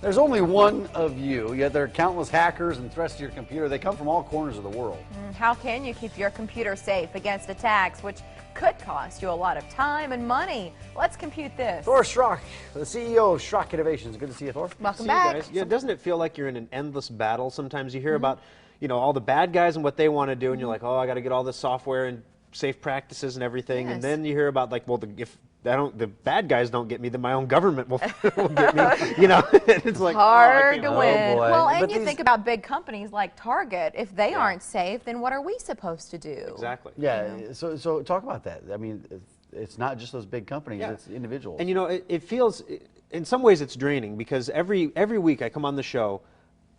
There's only one of you, yet there are countless hackers and threats to your computer. They come from all corners of the world. How can you keep your computer safe against attacks, which could cost you a lot of time and money? Let's compute this. Thor Schrock, the CEO of Shrock Innovations. Good to see you, Thor. Welcome back. Guys. Yeah, doesn't it feel like you're in an endless battle? Sometimes you hear about, you know, all the bad guys and what they want to do, and you're like, oh, I got to get all this software and safe practices and everything. Yes. And then you hear about, like, well, if the bad guys don't get me, then my own government will get me. You know, it's like hard to win. Oh, boy. Well, and But you think about big companies like Target. If they aren't safe, then what are we supposed to do? Exactly. Yeah, so talk about that. I mean, it's not just those big companies, it's individuals. And you know, it feels, in some ways it's draining, because every week I come on the show,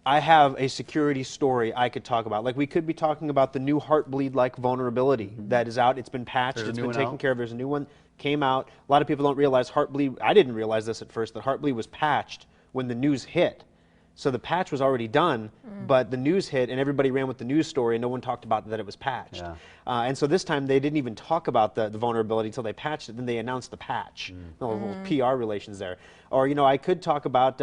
I have a security story I could talk about. Like, we could be talking about the new Heartbleed-like vulnerability that is out. It's been patched, it's been taken care of. There's a new one came out. A lot of people don't realize Heartbleed, I didn't realize this at first, that Heartbleed was patched when the news hit. So the patch was already done, but the news hit and everybody ran with the news story and no one talked about that it was patched. Yeah. And so this time they didn't even talk about the vulnerability until they patched it, then they announced the patch. A little PR relations there. Or, you know, I could talk about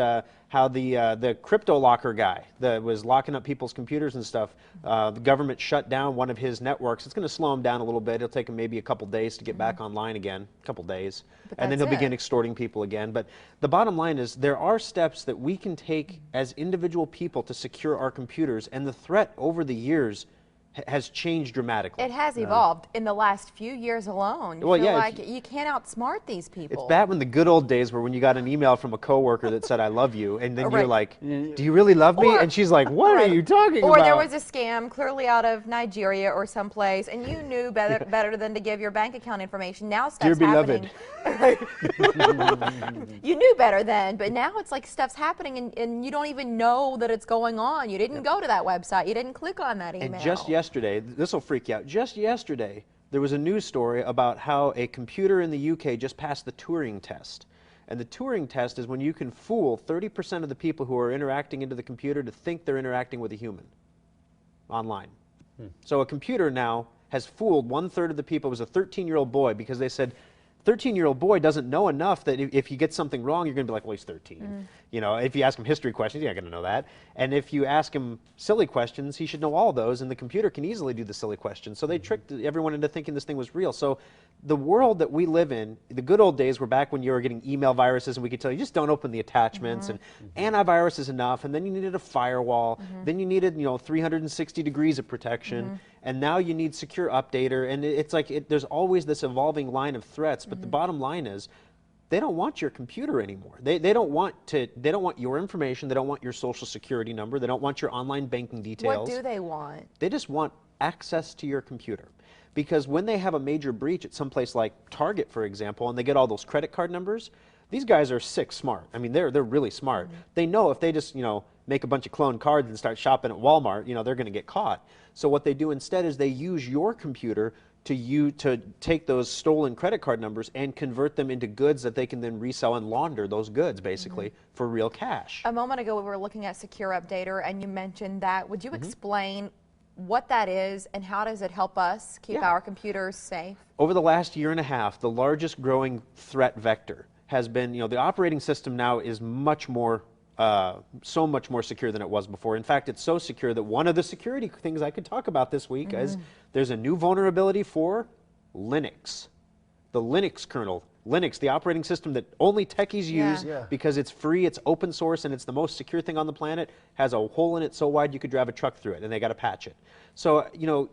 how the crypto locker guy that was locking up people's computers and stuff, the government shut down one of his networks. It's going to slow him down a little bit. It'll take him maybe a couple days to get back online again, a couple days. And then he'll begin extorting people again. But the bottom line is there are steps that we can take as individual people to secure our computers, and the threat over the years has changed dramatically. It has evolved in the last few years alone. You Well, feel yeah, like you can't outsmart these people. It's bad when the good old days were when you got an email from a coworker that said, I love you, and then you're like, do you really love me? And she's like, what are you talking about? Or there was a scam clearly out of Nigeria or someplace, and you knew better than to give your bank account information. Now stuff's happening. You knew better then, but now it's like stuff's happening and you don't even know that it's going on. You didn't go to that website. You didn't click on that email. And just yesterday, this will freak you out, just yesterday, there was a news story about how a computer in the UK just passed the Turing test. And the Turing test is when you can fool 30% of the people who are interacting into the computer to think they're interacting with a human online. So a computer now has fooled 1/3 of the people. It was a 13-year-old boy, because they said, 13-year-old boy doesn't know enough that if he gets something wrong, you're going to be like, well, he's 13. You know, if you ask him history questions, he's not going to know that. And if you ask him silly questions, he should know all those, and the computer can easily do the silly questions. So they tricked everyone into thinking this thing was real. So the world that we live in, the good old days were back when you were getting email viruses and we could tell you, just don't open the attachments, and antivirus is enough, and then you needed a firewall, then you needed, you know, 360 degrees of protection, and now you need secure updater, and it's like there's always this evolving line of threats, but the bottom line is they don't want your computer anymore. They don't want your information, they don't want your social security number, they don't want your online banking details. What do they want? They just want access to your computer. Because when they have a major breach at some place like Target, for example, and they get all those credit card numbers, these guys are sick smart. I mean, they're really smart. They know if they just, you know, make a bunch of clone cards and start shopping at Walmart, you know, they're going to get caught. So what they do instead is they use your computer to take those stolen credit card numbers and convert them into goods that they can then resell and launder those goods, basically, for real cash. A moment ago, we were looking at Secure Updater, and you mentioned that. Would you explain what that is and how does it help us keep our computers safe? Over the last year and a half, the largest growing threat vector has been, you know, the operating system now is much more, so much more secure than it was before. In fact, it's so secure that one of the security things I could talk about this week is there's a new vulnerability for Linux. The Linux kernel. Linux, the operating system that only techies use because it's free, it's open source, and it's the most secure thing on the planet, has a hole in it so wide you could drive a truck through it, and they got to patch it. So, you know,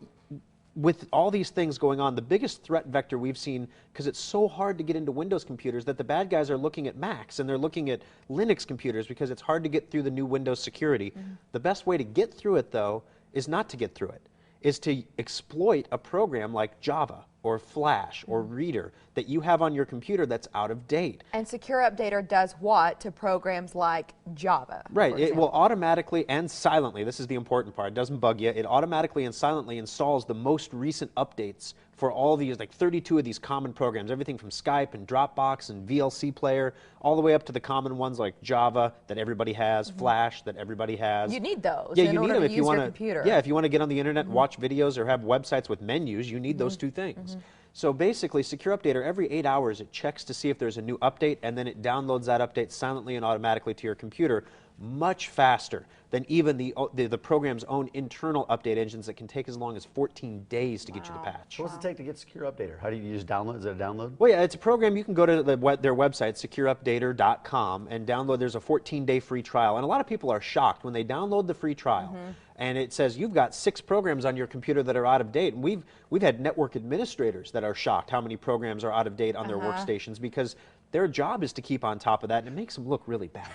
with all these things going on, the biggest threat vector we've seen, because it's so hard to get into Windows computers, that the bad guys are looking at Macs and they're looking at Linux computers because it's hard to get through the new Windows security. The best way to get through it, though, is not to get through it, is to exploit a program like Java or Flash or Reader that you have on your computer that's out of date. And Secure Updater does what to programs like Java? Right, it will automatically and silently, this is the important part, it doesn't bug you, it automatically and silently installs the most recent updates for all these, like 32 of these common programs, everything from Skype and Dropbox and VLC Player, all the way up to the common ones like Java that everybody has, Flash that everybody has. You need those in order them to if use you want your computer. Yeah, if you want to get on the internet and watch videos or have websites with menus, you need those two things. So basically, Secure Updater, every 8 hours, it checks to see if there's a new update, and then it downloads that update silently and automatically to your computer, much faster than even the program's own internal update engines that can take as long as 14 days to get you the patch. So what's it take to get Secure Updater? How do you just download? Is it a download? Well, yeah, it's a program. You can go to their website, secureupdater.com, and download. There's a 14-day free trial. And a lot of people are shocked when they download the free trial, and it says you've got 6 programs on your computer that are out of date. And we've had network administrators that are shocked how many programs are out of date on their workstations, because their job is to keep on top of that, and it makes them look really bad.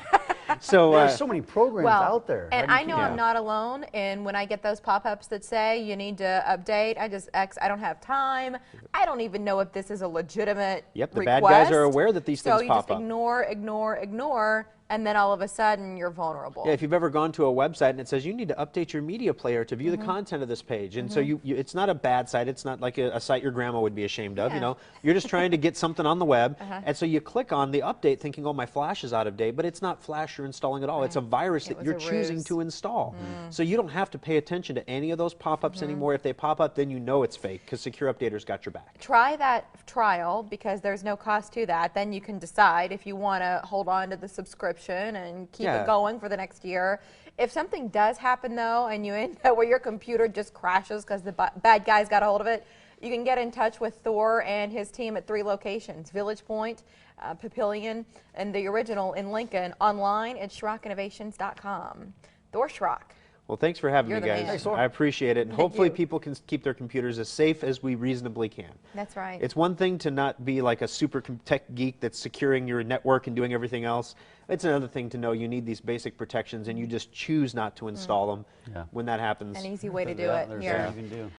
So there's so many programs out there. And I know I'm not alone. And when I get those pop-ups that say you need to update, I don't have time. I don't even know if this is a legitimate Yep, the request. bad guys are aware that these things pop up. So you just ignore, and then all of a sudden you're vulnerable. Yeah, if you've ever gone to a website and it says you need to update your media player to view the content of this page, and so it's not a bad site, it's not like a site your grandma would be ashamed of, you know. You're just trying to get something on the web, and so you click on the update thinking, oh, my Flash is out of date, but it's not Flash you're installing at all. It's a virus that you're choosing to install. So you don't have to pay attention to any of those pop-ups anymore. If they pop up, then you know it's fake, because Secure Updater's got your back. Try that trial, because there's no cost to that. Then you can decide if you want to hold on to the subscription and keep it going for the next year. If something does happen, though, and you end up where your computer just crashes because the bad guys got a hold of it, you can get in touch with Thor and his team at 3 locations: Village Point, Papillion, and the original in Lincoln, online at ShrockInnovations.com. Thor Schrock. Well, thanks for having You're me, the guys. man. I appreciate it. And Thank hopefully you. people can keep their computers as safe as we reasonably can. That's right. It's one thing to not be like a super tech geek that's securing your network and doing everything else. It's another thing to know you need these basic protections and you just choose not to install them. When that happens, An easy way to do it. There's Here. something you can do.